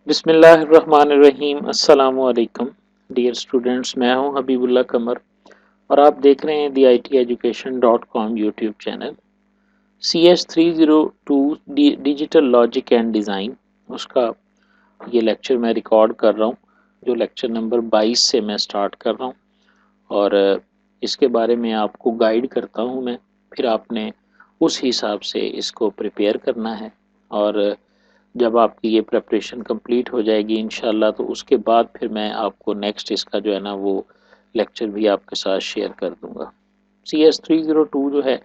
बिस्मिल्लाहिर्रहमानिर्रहीम अस्सलामु अलैकुम डियर स्टूडेंट्स। मैं हूं हबीबुल्लाह कमर और आप देख रहे हैं the I T education .com YouTube channel. CS 302 digital logic and design उसका ये लेक्चर मैं रिकॉर्ड कर रहा हूं, जो लेक्चर नंबर 22 से मैं स्टार्ट कर रहा हूं और इसके बारे में आपको गाइड करता हूं मैं। फिर आपने उस हिसाब से इसको प्रिपेयर करना है और जब आपकी ये प्रिपरेशन कंप्लीट हो जाएगी इंशाल्लाह, तो उसके बाद फिर मैं आपको नेक्स्ट इसका जो है ना वो लेक्चर भी आपके साथ शेयर कर दूंगा। CS 302 जो है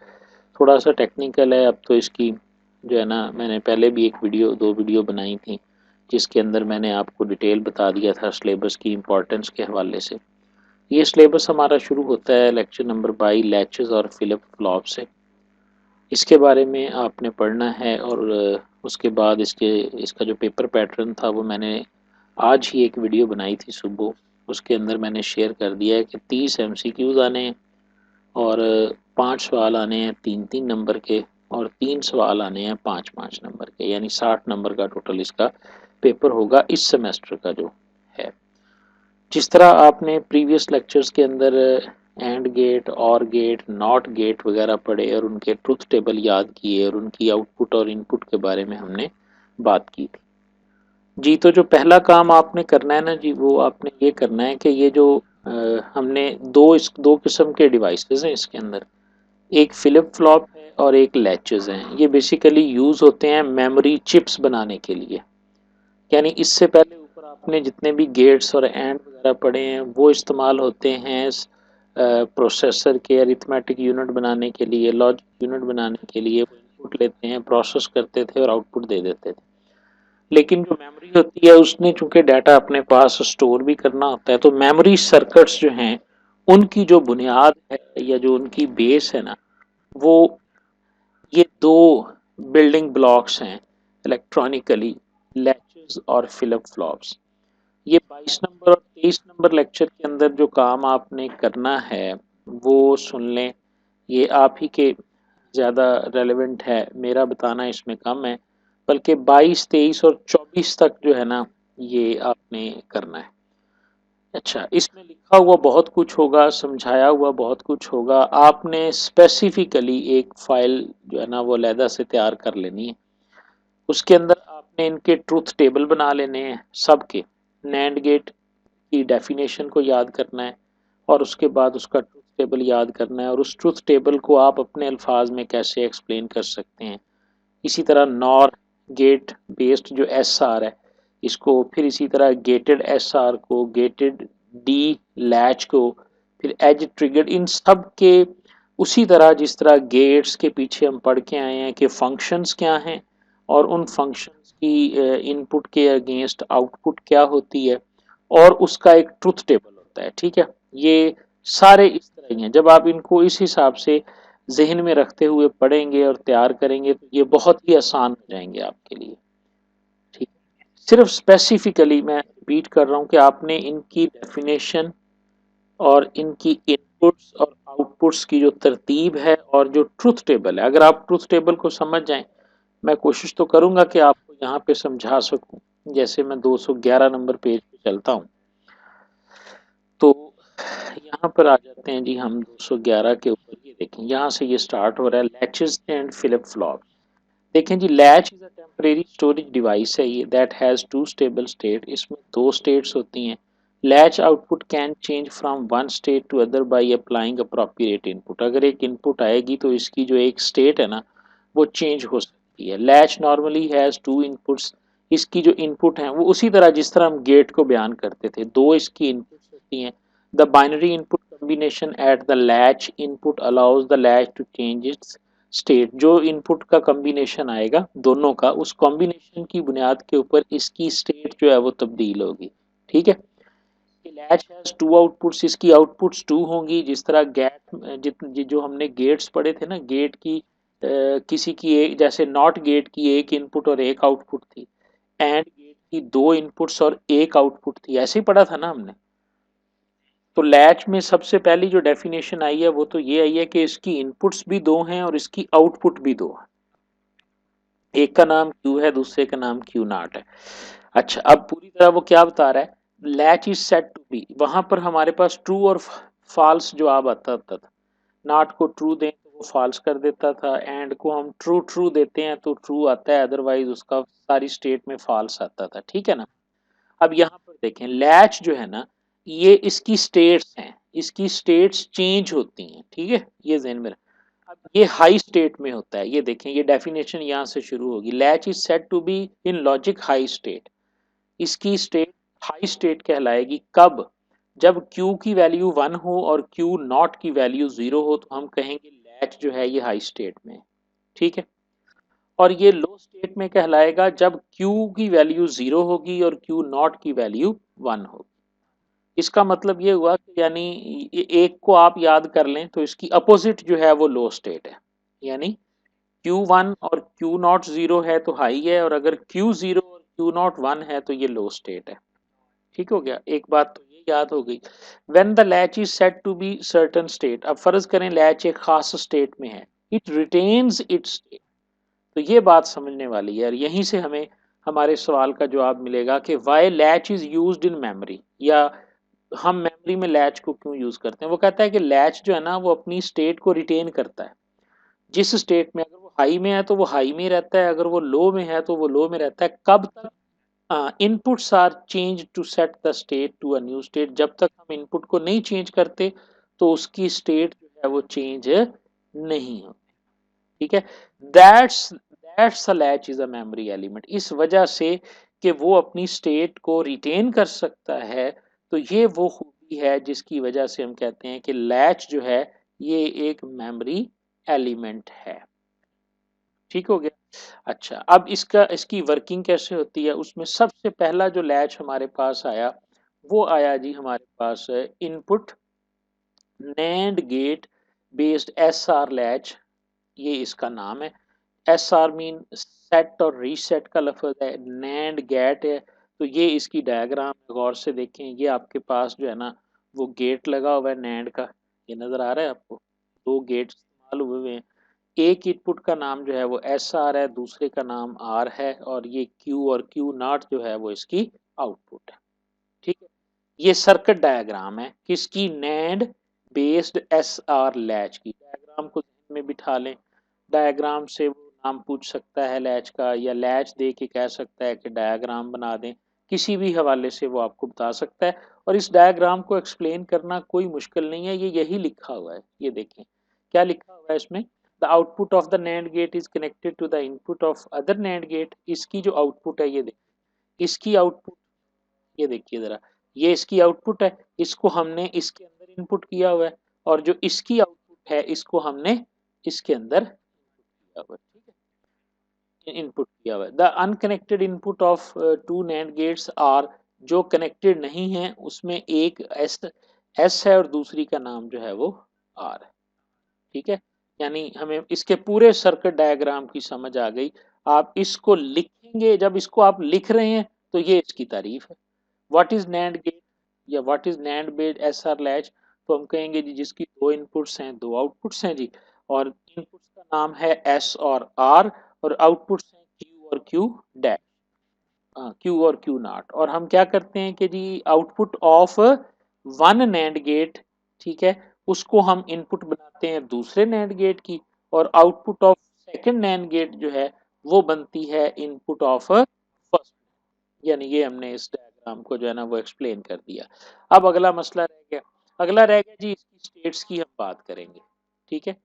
थोड़ा सा टेक्निकल है। अब तो इसकी जो है ना, मैंने पहले भी दो वीडियो बनाई थी जिसके अंदर मैंने आपको डिटेल बता दिया था सिलेबस की इम्पोर्टेंस के हवाले से। ये सिलेबस हमारा शुरू होता है लेक्चर नंबर 22 लैचेस और फिलिप फ्लॉप से। इसके बारे में आपने पढ़ना है और उसके बाद इसका जो पेपर पैटर्न था वो मैंने आज ही एक वीडियो बनाई थी सुबह। उसके अंदर मैंने शेयर कर दिया है कि 30 MCQs आने हैं और 5 सवाल आने हैं 3-3 नंबर के और 3 सवाल आने हैं 5-5 नंबर के, यानी 60 नंबर का टोटल इसका पेपर होगा इस सेमेस्टर का जो है। जिस तरह आपने प्रीवियस लेक्चर्स के अंदर एंड गेट, और गेट, नॉट गेट वगैरह पढ़े और उनके ट्रुथ टेबल याद किए और उनकी आउटपुट और इनपुट के बारे में हमने बात की थी जी। तो जो पहला काम आपने करना है ना जी, वो आपने ये करना है कि ये जो हमने दो किस्म के डिवाइसेस हैं इसके अंदर, एक फिलिप फ्लॉप है और एक लैचेस हैं। ये बेसिकली यूज़ होते हैं मेमोरी चिप्स बनाने के लिए। यानी इससे पहले ऊपर आपने जितने भी गेट्स और एंड वगैरह पढ़े हैं वो इस्तेमाल होते हैं प्रोसेसर के अरिथमेटिक यूनिट बनाने के लिए, लॉजिक यूनिट बनाने के लिए। वो इनपुट लेते हैं, प्रोसेस करते थे और आउटपुट दे देते थे। लेकिन जो मेमोरी होती है उसने चूंकि डाटा अपने पास स्टोर भी करना होता है, तो मेमोरी सर्किट्स जो हैं उनकी जो बुनियाद है या जो उनकी बेस है ना, वो ये दो बिल्डिंग ब्लॉक्स हैं इलेक्ट्रॉनिकली, लैचेस और फिलिप फ्लॉप्स। ये 22 नंबर और 23 नंबर लेक्चर के अंदर जो काम आपने करना है वो सुन लें। ये आप ही के ज़्यादा रेलेवेंट है, मेरा बताना इसमें कम है। बल्कि 22, 23 और 24 तक जो है ना ये आपने करना है। अच्छा, इसमें लिखा हुआ बहुत कुछ होगा, समझाया हुआ बहुत कुछ होगा। आपने स्पेसिफिकली एक फाइल जो है ना वो अलहदा से तैयार कर लेनी है। उसके अंदर आपने इनके ट्रूथ टेबल बना लेने हैं सबके। नैंड गेट की डेफिनेशन को याद करना है और उसके बाद उसका ट्रूथ टेबल याद करना है और उस ट्रूथ टेबल को आप अपने अल्फाज में कैसे एक्सप्लेन कर सकते हैं। इसी तरह नॉर गेट बेस्ड जो एस आर है इसको, फिर इसी तरह गेटेड एस आर को, गेटेड डी लैच को, फिर एज ट्रिगर्ड, इन सब के उसी तरह जिस तरह गेट्स के पीछे हम पढ़ के आए हैं कि फंक्शंस क्या हैं और उन फंक्शंस की इनपुट के अगेंस्ट आउटपुट क्या होती है और उसका एक ट्रुथ टेबल होता है। ठीक है, ये सारे इस तरह ही हैं। जब आप इनको इस हिसाब से जहन में रखते हुए पढ़ेंगे और तैयार करेंगे तो ये बहुत ही आसान हो जाएंगे आपके लिए। ठीक, सिर्फ स्पेसिफिकली मैं रिपीट कर रहा हूँ कि आपने इनकी डेफिनेशन और इनकी इनपुट्स और आउटपुट्स की जो तरतीब है और जो ट्रुथ टेबल है, अगर आप ट्रुथ टेबल को समझ जाएं, मैं कोशिश तो करूंगा कि आपको यहाँ पे समझा सकूं। जैसे मैं 211 नंबर पेज पे चलता हूँ तो यहाँ पर आ जाते हैं जी हम 211 के ऊपर। ये देखें, यहाँ से ये स्टार्ट हो रहा है लैचेस एंड फिलिप फ्लॉप। देखें जी, latch is a temporary storage device है ये that has two stable state. इसमें दो स्टेट्स होती हैं। Latch output can change from one state to other by applying appropriate input. अगर एक इनपुट आएगी तो इसकी जो एक स्टेट है ना वो चेंज हो सकती है। Latch normally has to inputs. इसकी जो इनपुट हैं वो उसी तरह जिस तरह हम गेट को बयान करते थे, दो इसकी इनपुट्स होती हैं। The binary input combination at the latch input allows the latch to change its state. जो इनपुट का कॉम्बिनेशन आएगा दोनों का, उस कॉम्बिनेशन की बुनियाद के ऊपर इसकी स्टेट जो है वो तब्दील होगी। ठीक है, लैच हैज टू आउटपुट्स, इसकी आउटपुट्स टू होंगी। जिस तरह जो हमने गेट्स पढ़े थे ना, गेट की किसी की एक, जैसे नॉट गेट की एक इनपुट और एक आउटपुट थी, एंड गेट की दो इनपुट्स और एक आउटपुट थी, ऐसे ही पढ़ा था ना हमने। तो लैच में सबसे पहली जो डेफिनेशन आई है वो तो ये आई है कि इसकी इनपुट्स भी दो हैं और इसकी आउटपुट भी दो है। एक का नाम क्यू है, दूसरे का नाम क्यू नॉट है। अच्छा, अब पूरी तरह वो क्या बता रहा है, latch is set to be, वहां पर हमारे पास ट्रू और फॉल्स जवाब आता था। नॉट को ट्रू दें तो वो फॉल्स कर देता था, एंड को हम ट्रू ट्रू देते हैं तो ट्रू आता है, अदरवाइज उसका सारी स्टेट में फॉल्स आता था, ठीक है ना। अब यहाँ पर देखें, लैच जो है ना, ये इसकी स्टेट्स हैं, इसकी स्टेट्स चेंज होती हैं, ठीक है, ये ज़हन में अब ये हाई स्टेट में होता है, ये देखें, ये डेफिनेशन यहाँ से शुरू होगी, latch is said to be in logic high state. इसकी स्टेट हाई स्टेट कहलाएगी कब, जब Q की वैल्यू 1 हो और Q नॉट की वैल्यू 0 हो, तो हम कहेंगे लैच जो है ये हाई स्टेट में है, ठीक है। और ये लो स्टेट में कहलाएगा जब Q की वैल्यू 0 होगी और Q नॉट की वैल्यू 1 होगी। इसका मतलब ये हुआ कि यानी एक को आप याद कर लें तो इसकी अपोजिट जो है वो लो स्टेट है, यानी Q1 और Q नॉट 0 है तो हाई है, और अगर Q0 और Q नॉट 1 है तो ये लो स्टेट है। ठीक हो गया, एक बात तो ये याद हो गई। When the latch is set to be certain state, अब फर्ज करें लैच एक खास स्टेट में है, इट रिटेन्स इट्स स्टेट, तो ये बात समझने वाली है, और यहीं से हमें हमारे सवाल का जवाब मिलेगा कि why latch is used in memory, या हम मेमोरी में लैच को क्यों यूज करते हैं। वो कहता है कि लैच जो है ना वो अपनी स्टेट को रिटेन करता है, जिस स्टेट में अगर वो हाई में है तो वो हाई में रहता है, अगर वो लो में है तो वो लो में रहता है, कब तक, inputs are change to set the state to a new state, जब तक हम इनपुट को नहीं चेंज करते तो उसकी स्टेट जो है वो चेंज नहीं हो, ठीक है। That's a latch is a memory element, इस वजह से कि वो अपनी स्टेट को रिटेन कर सकता है, तो ये वो खूबी है जिसकी वजह से हम कहते हैं कि लैच जो है ये एक मेमोरी एलिमेंट है, ठीक हो गया। अच्छा, अब इसकी वर्किंग कैसे होती है, उसमें सबसे पहला जो लैच हमारे पास आया वो आया जी हमारे पास input NAND gate based S R latch, ये इसका नाम है। एस आर मीन सेट और रीसेट का लफ्ज है, नैंड गेट है, तो ये इसकी डायग्राम गौर से देखें, ये आपके पास जो है ना वो गेट लगा हुआ है नैंड का, ये नजर आ रहा है आपको, दो गेट इस्तेमाल हुए हुए हैं। एक इनपुट का नाम जो है वो एस आर है, दूसरे का नाम आर है, और ये क्यू और क्यू नॉट जो है वो इसकी आउटपुट है, ठीक है। ये सर्किट डायग्राम है किसकी, NAND based S R latch की। डायग्राम को ध्यान में बिठा लें, डायग्राम से वो नाम पूछ सकता है लैच का, या लैच दे के कह सकता है कि डायग्राम बना दें, किसी भी हवाले से वो आपको बता सकता है। और इस डायग्राम को एक्सप्लेन करना कोई मुश्किल नहीं है, ये यही लिखा हुआ है, ये देखें क्या लिखा हुआ है इसमें, the output of the NAND gate is connected to the input of other NAND gate. इसकी जो आउटपुट है ये देखिए, इसकी आउटपुट, ये देखिए जरा, ये इसकी आउटपुट है, इसको हमने इसके अंदर इनपुट किया हुआ है, और जो इसकी आउटपुट है इसको हमने इसके अंदर किया हुआ है, ठीक है, इनपुट किया हुआ है। The unconnected input of two NAND gates are, जो कनेक्टेड नहीं है उसमें एक एस एस है और दूसरी का नाम जो है वो आर है, ठीक है। यानी हमें इसके पूरे सर्किट डायग्राम की समझ आ गई। आप इसको लिखेंगे, जब इसको आप लिख रहे हैं तो ये इसकी तारीफ है। व्हाट इज नैंड गेट या what is NAND based S R latch, तो हम कहेंगे जी जिसकी दो इनपुट्स हैं दो आउटपुट्स हैं जी, और इनपुट्स का नाम है एस और आर, और आउटपुट्स हैं क्यू और क्यू डैश, क्यू और क्यू नॉट। और हम क्या करते हैं कि जी output of one NAND gate, ठीक है, उसको हम इनपुट बनाते हैं दूसरे नैंड गेट की, और output of second NAND gate जो है वो बनती है इनपुट ऑफ फर्स्ट, यानी ये हमने इस डायग्राम को जो है ना वो एक्सप्लेन कर दिया। अब अगला मसला रह गया, अगला रह गया जी इसकी स्टेट्स की हम बात करेंगे, ठीक है।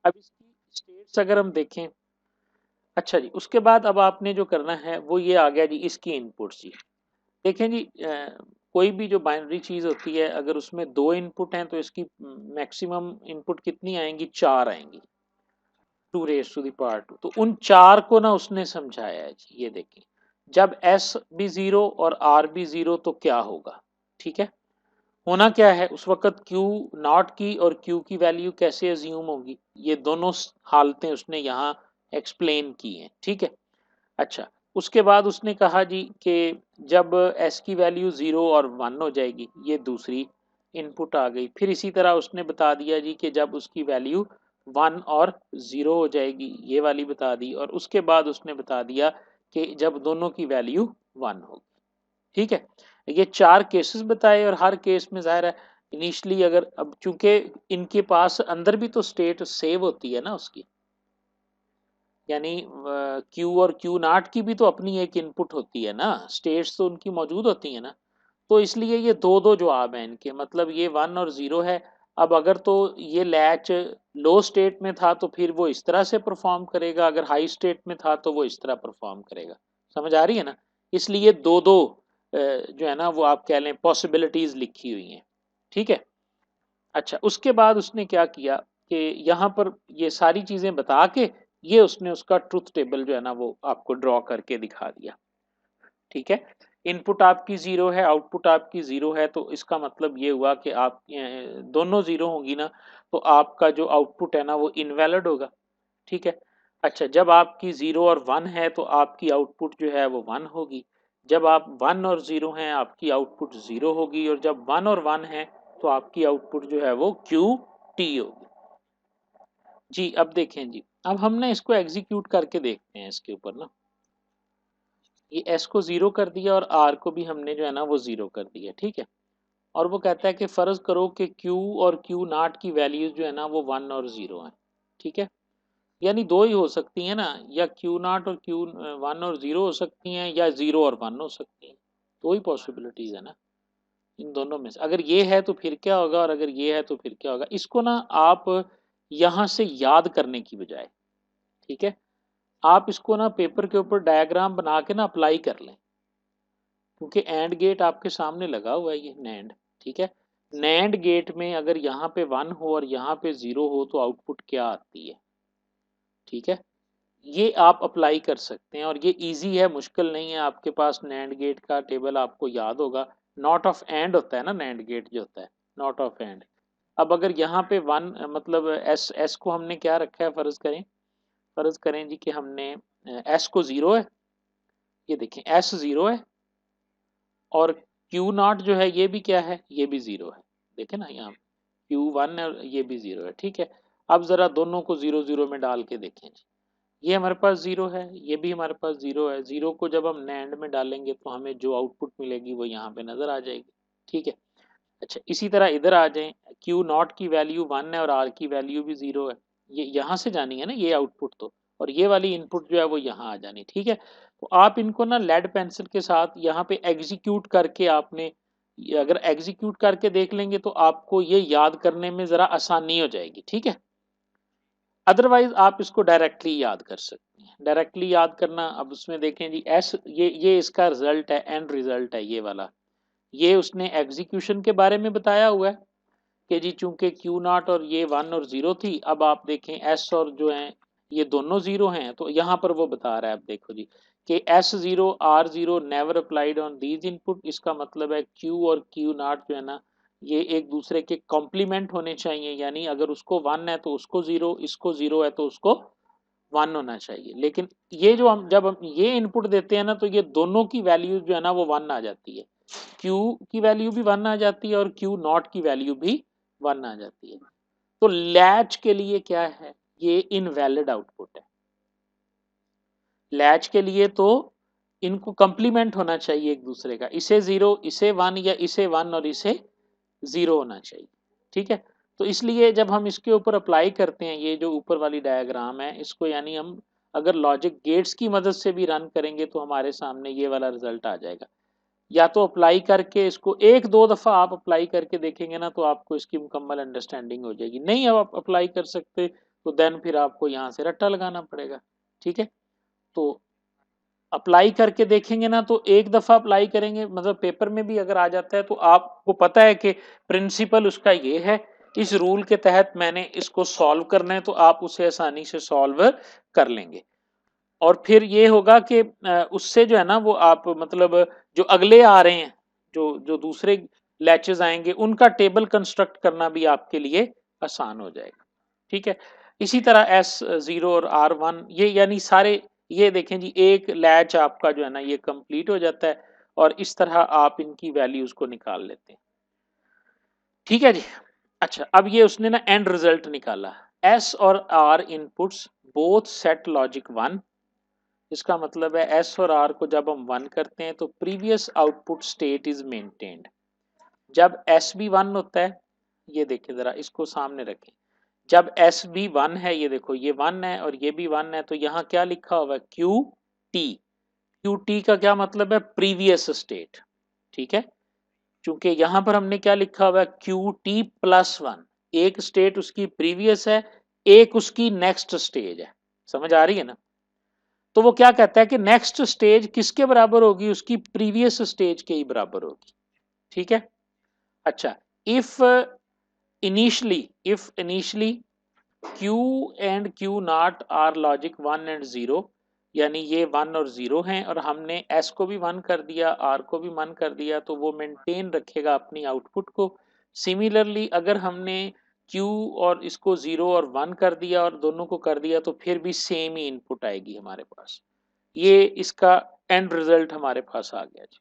अब इसकी स्टेट्स अगर हम देखें, अच्छा जी, उसके बाद अब आपने जो करना है वो ये आ गया जी इसकी इनपुट्स जी। देखें जी, कोई भी जो बाइनरी चीज होती है अगर उसमें दो इनपुट हैं तो इसकी मैक्सिमम इनपुट कितनी आएंगी, चार आएंगी, two raise to the power two. तो उन चार को ना उसने समझाया है जी, ये देखिए, जब एस भी जीरो और आर भी जीरो तो क्या होगा, ठीक है। होना क्या है उस वक्त क्यू नॉट की और क्यू की वैल्यू कैसे अज्यूम होगी, ये दोनों हालतें उसने यहाँ एक्सप्लेन की हैं, ठीक है। अच्छा, उसके बाद उसने कहा जी कि जब एस की वैल्यू ज़ीरो और वन हो जाएगी, ये दूसरी इनपुट आ गई। फिर इसी तरह उसने बता दिया जी कि जब उसकी वैल्यू वन और ज़ीरो हो जाएगी, ये वाली बता दी। और उसके बाद उसने बता दिया कि जब दोनों की वैल्यू वन होगी, ठीक है, ये 4 केसेस बताए और हर केस में ज़ाहिर है इनिशियली अगर अब चूँकि इनके पास अंदर भी तो स्टेट सेव होती है ना उसकी, यानी क्यू और क्यू नॉट की भी तो अपनी एक इनपुट होती है ना, स्टेट्स तो उनकी मौजूद होती है ना। तो इसलिए ये दो दो जवाब हैं इनके, मतलब ये 1 और 0 है। अब अगर तो ये लैच लो स्टेट में था तो फिर वो इस तरह से परफॉर्म करेगा, अगर हाई स्टेट में था तो वो इस तरह परफॉर्म करेगा। समझ आ रही है ना? इसलिए दो दो जो है ना वो आप कह लें पॉसिबिलिटीज लिखी हुई हैं। ठीक है, अच्छा उसके बाद उसने क्या किया कि यहाँ पर ये सारी चीजें बता के ये उसने उसका ट्रुथ टेबल जो है ना वो आपको ड्रॉ करके दिखा दिया। ठीक है, इनपुट आपकी जीरो है, आउटपुट आपकी जीरो है, तो इसका मतलब ये हुआ कि आप दोनों जीरो होंगी ना, तो आपका जो आउटपुट है ना वो इनवैलिड होगा। ठीक है, अच्छा जब आपकी जीरो और वन है तो आपकी आउटपुट जो है वो वन होगी। जब आप वन और जीरो हैं आपकी आउटपुट जीरो होगी, और जब वन और वन है तो आपकी आउटपुट जो है वो क्यू टी होगी। जी अब देखें जी, अब हम ना इसको एग्जीक्यूट करके देखते हैं इसके ऊपर ना। ये एस को जीरो कर दिया और आर को भी हमने जो है ना वो जीरो कर दिया। ठीक है, और वो कहता है कि फर्ज करो कि क्यू और क्यू नॉट की वैल्यूज जो है ना वो वन और जीरो है। ठीक है, यानी दो ही हो सकती हैं ना, या क्यू नॉट और क्यू वन और जीरो हो सकती हैं, या जीरो और वन हो सकती हैं। दो ही पॉसिबिलिटीज है ना इन दोनों में से। अगर ये है तो फिर क्या होगा, और अगर ये है तो फिर क्या होगा, इसको ना आप यहां से याद करने की बजाय, ठीक है, आप इसको ना पेपर के ऊपर डायग्राम बना के ना अप्लाई कर लें, क्योंकि एंड गेट आपके सामने लगा हुआ है ये नैंड। ठीक है, नैंड गेट में अगर यहाँ पे वन हो और यहाँ पे जीरो हो तो आउटपुट क्या आती है। ठीक है, ये आप अप्लाई कर सकते हैं और ये इजी है, मुश्किल नहीं है। आपके पास नैंड गेट का टेबल आपको याद होगा, नॉट ऑफ एंड होता है ना नैंड गेट जो होता है, नॉट ऑफ एंड। अब अगर यहाँ पे वन मतलब एस एस को हमने क्या रखा है, फर्ज करें जी कि हमने एस को जीरो है, ये देखें एस जीरो है, और क्यू नॉट जो है ये भी क्या है, ये भी जीरो है। देखें ना यहाँ क्यू वन है और ये भी जीरो है। ठीक है, अब जरा दोनों को जीरो जीरो में डाल के देखें जी, ये हमारे पास जीरो है, ये भी हमारे पास जीरो है। जीरो को जब हम नैंड में डालेंगे तो हमें जो आउटपुट मिलेगी वो यहाँ पे नजर आ जाएगी। ठीक है, अच्छा इसी तरह इधर आ जाएं, क्यू नॉट की वैल्यू वन है और आर की वैल्यू भी जीरो है। ये यहाँ से जानी है ना ये आउटपुट तो, और ये वाली इनपुट जो है वो यहाँ आ जानी। ठीक है, तो आप इनको ना लेड पेंसिल के साथ यहाँ पे एग्जीक्यूट करके आपने, अगर एग्जीक्यूट करके देख लेंगे तो आपको ये याद करने में जरा आसानी हो जाएगी। ठीक है, अदरवाइज आप इसको डायरेक्टली याद कर सकते हैं। डायरेक्टली याद करना, अब उसमें देखें जी एस, ये इसका रिजल्ट है, एंड रिजल्ट है ये वाला। ये उसने एग्जीक्यूशन के बारे में बताया हुआ है कि जी चूंकि क्यू नॉट और ये वन और जीरो थी, अब आप देखें एस और जो है ये दोनों जीरो हैं, तो यहाँ पर वो बता रहा है, अब देखो जी कि S zero R zero never applied on these input. इसका मतलब है क्यू और क्यू नॉट जो है ना ये एक दूसरे के कॉम्प्लीमेंट होने चाहिए, यानी अगर उसको वन है तो उसको जीरो, इसको जीरो है तो उसको वन होना चाहिए। लेकिन ये जो हम जब हम ये इनपुट देते हैं ना तो ये दोनों की वैल्यू जो है ना वो वन आ जाती है, क्यू की वैल्यू भी वन आ जाती है और क्यू नॉट की वैल्यू भी वन आ जाती है। तो लैच के लिए क्या है, ये इनवैलिड आउटपुट है। लैच के लिए तो इनको कंप्लीमेंट होना चाहिए एक दूसरे का, इसे जीरो इसे वन, या इसे वन और इसे जीरो होना चाहिए। ठीक है, तो इसलिए जब हम इसके ऊपर अप्लाई करते हैं ये जो ऊपर वाली डायग्राम है इसको, यानी हम अगर लॉजिक गेट्स की मदद से भी रन करेंगे तो हमारे सामने ये वाला रिजल्ट आ जाएगा। या तो अप्लाई करके इसको एक दो दफा आप अप्लाई करके देखेंगे ना तो आपको इसकी मुकम्मल अंडरस्टैंडिंग हो जाएगी। नहीं अब आप अप्लाई कर सकते तो देन फिर आपको यहाँ से रट्टा लगाना पड़ेगा। ठीक है, तो अप्लाई करके देखेंगे ना तो एक दफा अप्लाई करेंगे, मतलब पेपर में भी अगर आ जाता है तो आपको पता है कि प्रिंसिपल उसका ये है, इस रूल के तहत मैंने इसको सॉल्व करना है, तो आप उसे आसानी से सॉल्व कर लेंगे। और फिर ये होगा कि उससे जो है ना वो आप मतलब जो अगले आ रहे हैं, जो जो दूसरे लैचेस आएंगे उनका टेबल कंस्ट्रक्ट करना भी आपके लिए आसान हो जाएगा। ठीक है, इसी तरह एस जीरो और आर वन ये यानी सारे, ये देखें जी एक लैच आपका जो है ना ये कंप्लीट हो जाता है, और इस तरह आप इनकी वैल्यूज को निकाल लेते हैं। ठीक है जी, अच्छा अब ये उसने ना एंड रिजल्ट निकाला, एस और R inputs both set logic one इसका मतलब है एस और आर को जब हम 1 करते हैं तो previous output state is maintained. जब एस भी 1 होता है, ये देखिए जरा इसको सामने रखें, जब एस भी 1 है, ये देखो ये 1 है और ये भी 1 है, तो यहाँ क्या लिखा हुआ है क्यू टी। क्यू टी का क्या मतलब है, प्रीवियस स्टेट। ठीक है, क्योंकि यहां पर हमने क्या लिखा हुआ है क्यू टी प्लस 1, एक स्टेट उसकी प्रीवियस है, एक उसकी नेक्स्ट स्टेज है। समझ आ रही है ना? तो वो क्या कहता है कि नेक्स्ट स्टेज किसके बराबर होगी, उसकी प्रीवियस स्टेज के ही बराबर होगी। ठीक है, अच्छा, if initially Q and Q not are logic 1 and 0, यानी ये 1 और 0 हैं और हमने S को भी 1 कर दिया, R को भी 1 कर दिया, तो वो मेंटेन रखेगा अपनी आउटपुट को। सिमिलरली अगर हमने Q और इसको 0 और 1 कर दिया और दोनों को कर दिया तो फिर भी सेम ही इनपुट आएगी हमारे पास। ये इसका एंड रिजल्ट हमारे पास आ गया जी।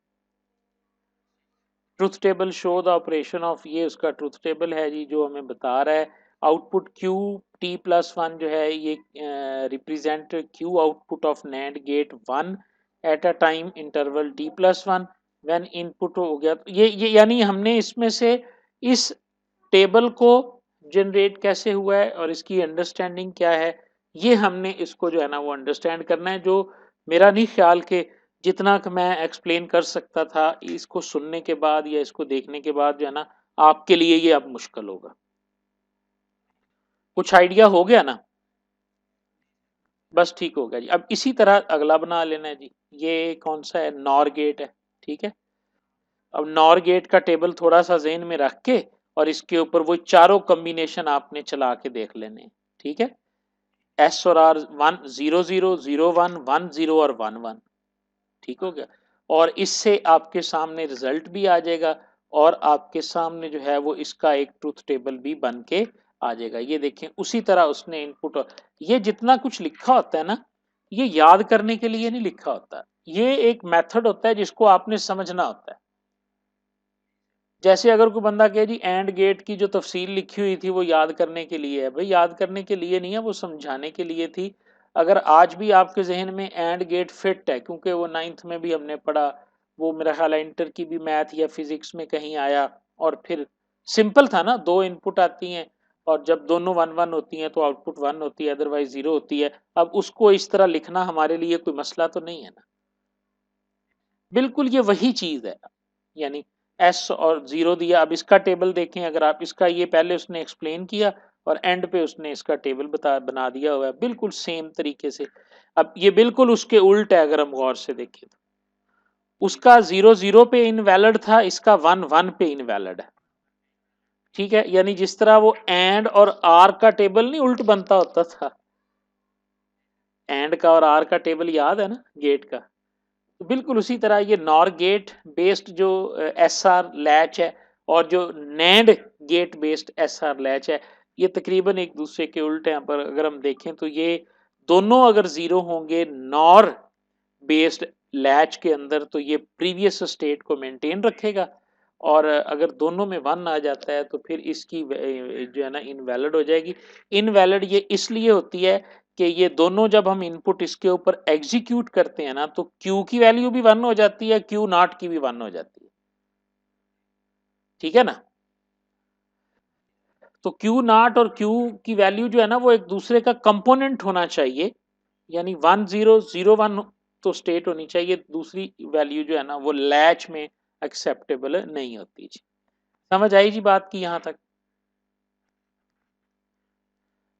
Truth table show the operation of, ये उसका ट्रुथ टेबल है जी जो हमें बता रहा है output Q T plus one जो है ये represent Q output of NAND gate 1 at a time interval T plus one. When input हो गया तो ये यानी हमने इसमें से इस टेबल को जनरेट कैसे हुआ है और इसकी अंडरस्टैंडिंग क्या है, ये हमने इसको जो है ना वो अंडरस्टैंड करना है। जो मेरा नहीं ख्याल के जितना कि मैं एक्सप्लेन कर सकता था इसको सुनने के बाद या इसको देखने के बाद जो है ना, आपके लिए ये अब मुश्किल होगा। कुछ आइडिया हो गया ना? बस ठीक हो गया जी। अब इसी तरह अगला बना लेना है जी। ये कौन सा है, नॉर गेट है। ठीक है, अब नॉर गेट का टेबल थोड़ा सा जेहन में रख के और इसके ऊपर वो चारों कॉम्बिनेशन आपने चला के देख लेने। ठीक है, एस और आर 1 0 0 0 1 1 0 और 1 1। ठीक हो गया, और इससे आपके सामने रिजल्ट भी आ जाएगा और आपके सामने जो है वो इसका एक ट्रूथ टेबल भी बन के आ जाएगा। ये देखें उसी तरह उसने इनपुट, ये जितना कुछ लिखा होता है ना, ये याद करने के लिए नहीं लिखा होता, ये एक मेथड होता है जिसको आपने समझना होता है। जैसे अगर कोई बंदा कहे जी एंड गेट की जो तफसील लिखी हुई थी वो याद करने के लिए है, भाई याद करने के लिए नहीं है, वो समझाने के लिए थी। अगर आज भी आपके जहन में एंड गेट फिट है, क्योंकि वो 9th में भी हमने पढ़ा, वो मेरा ख्याल है इंटर की भी मैथ या फिजिक्स में कहीं आया, और फिर सिंपल था ना, दो इनपुट आती हैं और जब दोनों 1 1 होती हैं तो आउटपुट 1 होती है, अदरवाइज 0 होती है। अब उसको इस तरह लिखना हमारे लिए कोई मसला तो नहीं है ना। बिल्कुल ये वही चीज है, यानी एस और 0 दिया। अब इसका टेबल देखें, अगर आप इसका, ये पहले उसने एक्सप्लेन किया और एंड पे उसने इसका टेबल बना दिया हुआ है बिल्कुल सेम तरीके से। अब ये बिल्कुल उसके उल्ट है, अगर हम गौर से देखें तो उसका 0 0 पे इनवैलिड था, इसका 1 1 पे इनवैलिड है। ठीक है, यानी जिस तरह वो एंड और आर का टेबल नहीं उल्ट बनता होता था, एंड का और आर का टेबल याद है ना गेट का, तो बिल्कुल उसी तरह ये नॉर गेट बेस्ड जो एस आर लैच है और जो NAND gate based S R latch है, ये तकरीबन एक दूसरे के उल्ट हैं। पर अगर हम देखें तो ये दोनों अगर जीरो होंगे नॉर बेस्ड लैच के अंदर तो ये प्रीवियस स्टेट को मेंटेन रखेगा, और अगर दोनों में 1 आ जाता है तो फिर इसकी जो है ना इनवैलिड हो जाएगी। इनवैलिड ये इसलिए होती है कि ये दोनों जब हम इनपुट इसके ऊपर एग्जीक्यूट करते हैं ना तो क्यू की वैल्यू भी 1 हो जाती है, क्यू नॉट की भी 1 हो जाती है। ठीक है ना? तो क्यू नॉट और क्यू की वैल्यू जो है ना वो एक दूसरे का कंपोनेंट होना चाहिए, यानी 1 0 0 1 तो स्टेट होनी चाहिए, दूसरी वैल्यू जो है ना वो लैच में एक्सेप्टेबल नहीं होती जी। समझ आई जी बात की यहां तक?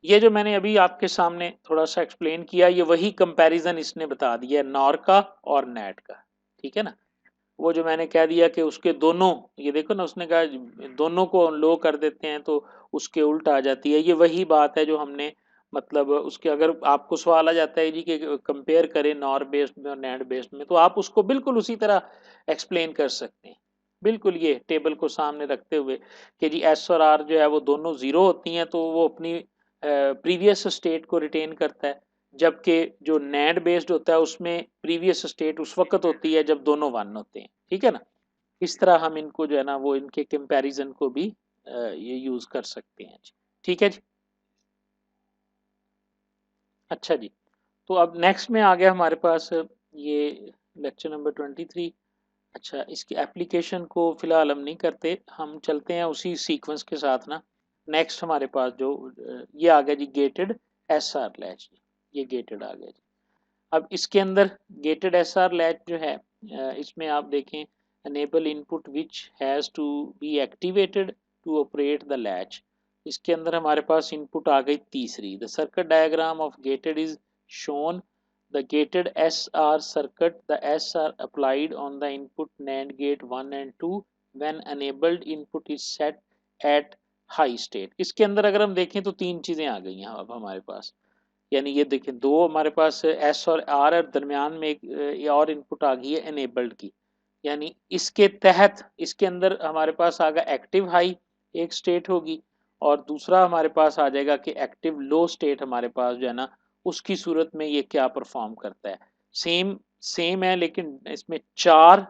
ये जो मैंने अभी आपके सामने थोड़ा सा एक्सप्लेन किया, ये वही कंपैरिजन इसने बता दिया नॉर का और नेट का। ठीक है ना? वो जो मैंने कह दिया कि उसके दोनों, ये देखो ना उसने कहा दोनों को लो कर देते हैं तो उसके उल्टा आ जाती है, ये वही बात है जो हमने, मतलब उसके अगर आपको सवाल आ जाता है जी कि कंपेयर करें नॉर बेस्ड में और नैंड बेस्ड में, तो आप उसको बिल्कुल उसी तरह एक्सप्लेन कर सकते हैं। बिल्कुल ये टेबल को सामने रखते हुए कि जी एस और आर जो है वो दोनों जीरो होती हैं तो वो अपनी प्रीवियस स्टेट को रिटेन करता है, जबकि जो नैंड बेस्ड होता है उसमें प्रीवियस स्टेट उस वक्त होती है जब दोनों 1 होते हैं। ठीक है ना? इस तरह हम इनको जो है ना वो इनके कंपैरिजन को भी ये यूज कर सकते हैं जी। ठीक है जी। अच्छा जी, तो अब नेक्स्ट में आ गया हमारे पास ये लेक्चर नंबर 23। अच्छा, इसकी एप्लीकेशन को फिलहाल हम नहीं करते, हम चलते हैं उसी सीक्वेंस के साथ ना। नेक्स्ट हमारे पास जो ये आ गया जी गेटेड एस आर लैच, ये गेटेड आ गया जी। अब इसके अंदर गेटेड एस आर लैच जो है इसमें आप देखें enable input which has to be activated to operate the latch। इसके अंदर हमारे पास इनपुट आ गई तीसरी। The circuit diagram of gated is shown. The gated S R circuit, the S R applied on the input NAND gate 1 and 2 when enabled input is set at high state। इसके अंदर अगर हम देखें तो तीन चीजें आ गई हैं अब हमारे पास। यानी ये देखें दो हमारे पास एस और आर है, दरमियान में एक ये और इनपुट आ गई है एनेबल्ड की। यानी इसके तहत इसके अंदर हमारे पास आ गया एक्टिव हाई एक स्टेट होगी, और दूसरा हमारे पास आ जाएगा कि एक्टिव लो स्टेट हमारे पास जो है ना, उसकी सूरत में ये क्या परफॉर्म करता है। सेम सेम है, लेकिन इसमें चार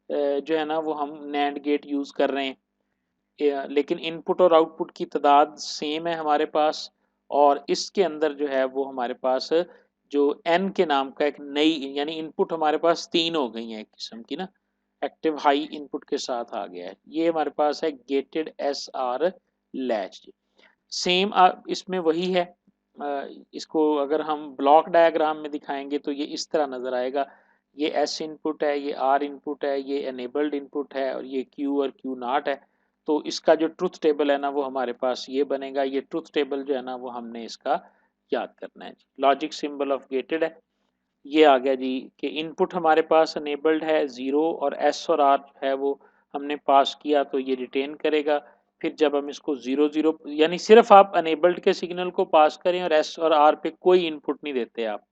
जो है ना वो हम नैंड गेट यूज कर रहे हैं, लेकिन इनपुट और आउटपुट की तादाद सेम है हमारे पास। और इसके अंदर जो है वो हमारे पास जो एन के नाम का एक नई, यानी इनपुट हमारे पास तीन हो गई हैं एक किस्म की ना, एक्टिव हाई इनपुट के साथ आ गया है। ये हमारे पास है gated S R latch. Same इसमें वही है। इसको अगर हम ब्लॉक डायग्राम में दिखाएंगे तो ये इस तरह नजर आएगा। ये एस इनपुट है, ये आर इनपुट है, ये एनेबल्ड इनपुट है, और ये क्यू और क्यू नॉट है। तो इसका जो ट्रुथ टेबल है ना वो हमारे पास ये बनेगा। ये ट्रुथ टेबल जो है ना वो हमने इसका याद करना है। लॉजिक सिंबल ऑफ गेटेड है, ये आ गया जी कि इनपुट हमारे पास अनेबल्ड है जीरो, और एस और आर है वो हमने पास किया तो ये रिटेन करेगा। फिर जब हम इसको जीरो जीरो, यानी सिर्फ आप अनेबल्ड के सिग्नल को पास करें और एस और आर पे कोई इनपुट नहीं देते आप,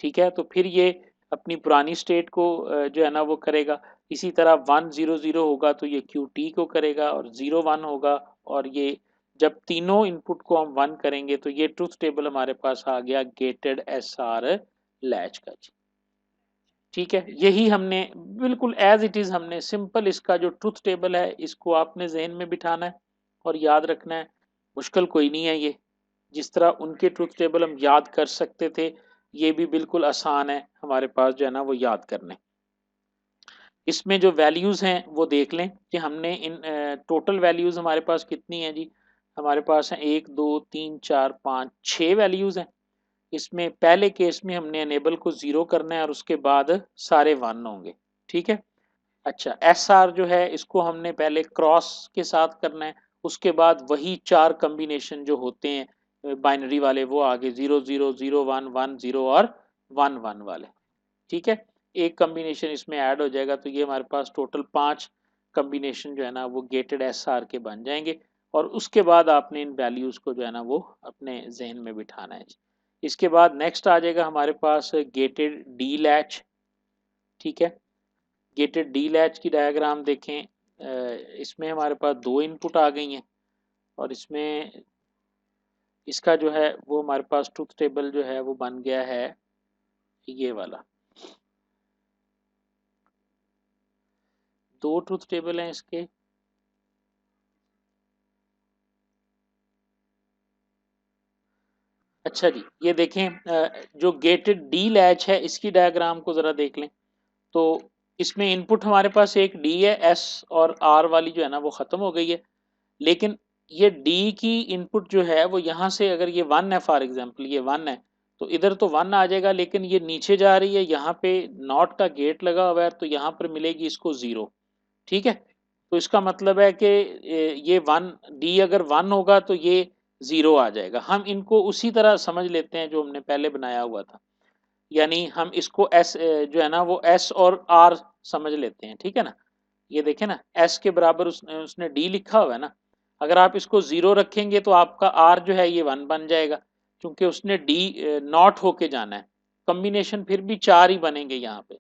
ठीक है, तो फिर ये अपनी पुरानी स्टेट को जो है ना वो करेगा। इसी तरह 1 0 0 होगा तो ये क्यू टी को करेगा, और 0 1 होगा, और ये जब तीनों इनपुट को हम 1 करेंगे तो ये ट्रुथ टेबल हमारे पास आ गया गेटेड एस आर लैच का जी। ठीक है, यही हमने बिल्कुल एज इट इज हमने सिंपल इसका जो ट्रुथ टेबल है इसको आपने जहन में बिठाना है और याद रखना है। मुश्किल कोई नहीं है ये, जिस तरह उनके ट्रुथ टेबल हम याद कर सकते थे ये भी बिल्कुल आसान है हमारे पास जो है ना वो याद करने। इसमें जो वैल्यूज हैं वो देख लें कि हमने इन टोटल वैल्यूज हमारे पास कितनी है जी। हमारे पास है 1 2 3 4 5 6 वैल्यूज हैं। इसमें पहले केस में हमने एनेबल को 0 करना है और उसके बाद सारे 1 होंगे, ठीक है। अच्छा, एस आर जो है इसको हमने पहले क्रॉस के साथ करना है, उसके बाद वही चार कम्बिनेशन जो होते हैं बाइनरी वाले वो आगे 0 0 0 1 1 0 और 1 1 वाले, ठीक है। एक कम्बिनेशन इसमें ऐड हो जाएगा तो ये हमारे पास टोटल 5 कम्बिनेशन जो है ना वो गेटेड एस आर के बन जाएंगे। और उसके बाद आपने इन वैल्यूज को जो है ना वो अपने जहन में बिठाना है। इसके बाद नेक्स्ट आ जाएगा हमारे पास गेटेड डी लैच, ठीक है। गेटेड डी लैच की डायग्राम देखें, इसमें हमारे पास दो इनपुट आ गई हैं, और इसमें इसका जो है वो हमारे पास ट्रुथ टेबल जो है वो बन गया है ये वाला। दो ट्रुथ टेबल हैं इसके। अच्छा जी, ये देखें जो गेटेड डी लैच है इसकी डायग्राम को जरा देख लें। तो इसमें इनपुट हमारे पास एक डी है, एस और आर वाली जो है ना वो खत्म हो गई है। लेकिन ये डी की इनपुट जो है वो यहाँ से अगर ये 1 है, फॉर एग्जांपल ये 1 है, तो इधर तो 1 आ जाएगा, लेकिन ये नीचे जा रही है, यहाँ पे नॉट का गेट लगा हुआ है तो यहाँ पर मिलेगी इसको 0, ठीक है। तो इसका मतलब है कि ये 1 डी अगर 1 होगा तो ये 0 आ जाएगा। हम इनको उसी तरह समझ लेते हैं जो हमने पहले बनाया हुआ था, यानी हम इसको एस जो है ना वो एस और आर समझ लेते हैं, ठीक है ना। ये देखें ना, एस के बराबर उसने डी लिखा हुआ है ना, अगर आप इसको 0 रखेंगे तो आपका आर जो है ये 1 बन जाएगा, क्योंकि उसने डी नॉट होके जाना है। कॉम्बिनेशन फिर भी चार ही बनेंगे यहाँ पे,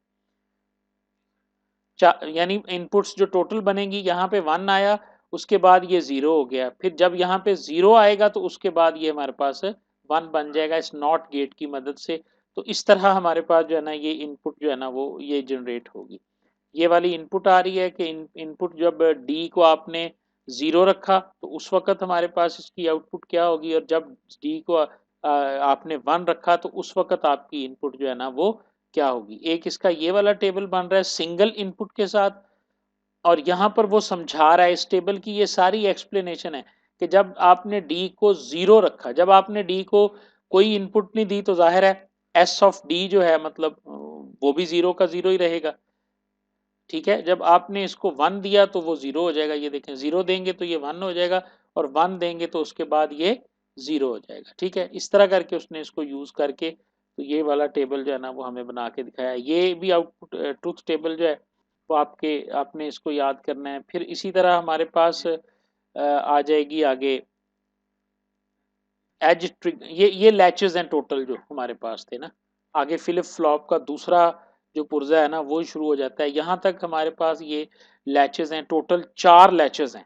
यानी इनपुट्स जो टोटल बनेंगी यहाँ पे 1 आया, उसके बाद ये 0 हो गया, फिर जब यहाँ पे 0 आएगा तो उसके बाद ये हमारे पास 1 बन जाएगा इस नॉट गेट की मदद से। तो इस तरह हमारे पास जो है ना ये इनपुट जो है ना वो ये जनरेट होगी। ये वाली इनपुट आ रही है कि इनपुट जब डी को आपने 0 रखा तो उस वक्त हमारे पास इसकी आउटपुट क्या होगी, और जब डी को आपने 1 रखा तो उस वक़्त आपकी इनपुट जो है ना वो क्या होगी। एक इसका ये वाला टेबल बन रहा है सिंगल इनपुट के साथ और यहाँ पर वो समझा रहा है इस टेबल की ये सारी एक्सप्लेनेशन है कि जब आपने डी को 0 रखा, जब आपने डी को कोई इनपुट नहीं दी तो ज़ाहिर है एस ऑफ डी जो है मतलब वो भी 0 का 0 ही रहेगा। ठीक है, जब आपने इसको 1 दिया तो वो 0 हो जाएगा, ये देखें 0 देंगे तो ये 1 हो जाएगा और 1 देंगे तो उसके बाद ये 0 हो जाएगा। ठीक है, इस तरह करके उसने इसको यूज़ करके तो ये वाला टेबल जो है ना वो हमें बना के दिखाया है। ये भी आउटपुट ट्रुथ टेबल जो है वो आपने इसको याद करना है। फिर इसी तरह हमारे पास आ जाएगी आगे एज ट्रिग, ये लैचेस हैं टोटल जो हमारे पास थे ना। आगे फ्लिप फ्लॉप का दूसरा जो पुर्जा है ना वो शुरू हो जाता है। यहाँ तक हमारे पास ये लैचेस हैं, टोटल 4 लैचेस हैं।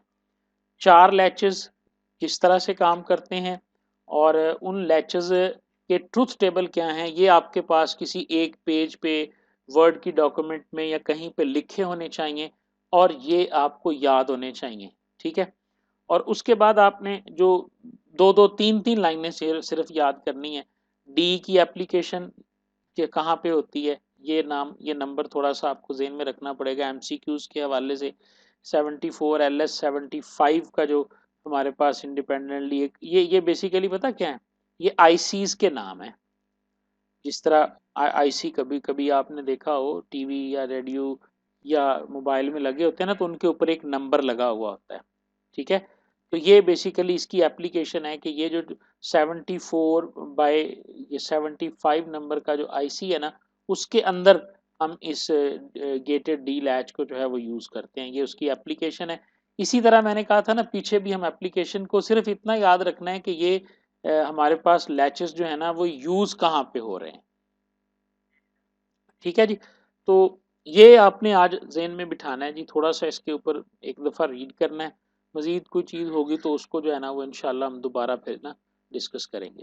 4 लैचेस किस तरह से काम करते हैं और उन लैचेस के ट्रुथ टेबल क्या हैं, ये आपके पास किसी एक पेज पे वर्ड की डॉक्यूमेंट में या कहीं पे लिखे होने चाहिए और ये आपको याद होने चाहिए। ठीक है, और उसके बाद आपने जो दो दो तीन तीन लाइनें सिर्फ याद करनी है। डी की एप्लीकेशन के कहाँ पे होती है, ये नंबर थोड़ा सा आपको जेन में रखना पड़ेगा एमसीक्यूज के हवाले से। 74 LS 75 का जो हमारे पास इंडिपेंडेंटली एक ये बेसिकली पता क्या है, ये आईसीज के नाम है। जिस तरह आईसी कभी कभी आपने देखा हो टीवी या रेडियो या मोबाइल में लगे होते हैं ना तो उनके ऊपर एक नंबर लगा हुआ होता है। ठीक है, तो ये बेसिकली इसकी एप्लीकेशन है कि ये जो 74 बाय ये 75 नंबर का जो आईसी है ना उसके अंदर हम इस गेटेड डी लैच को जो है वो यूज करते हैं, ये उसकी एप्लीकेशन है। इसी तरह मैंने कहा था ना पीछे भी हम एप्लीकेशन को सिर्फ इतना याद रखना है कि ये हमारे पास लैचेस जो है ना वो यूज कहाँ पे हो रहे हैं। ठीक है जी, तो ये आपने आज ज़हन में बिठाना है जी, थोड़ा सा इसके ऊपर एक दफ़ा रीड करना है। मज़ीद कोई चीज़ होगी तो उसको जो है ना वो इंशाल्लाह हम दोबारा फिर ना डिस्कस करेंगे।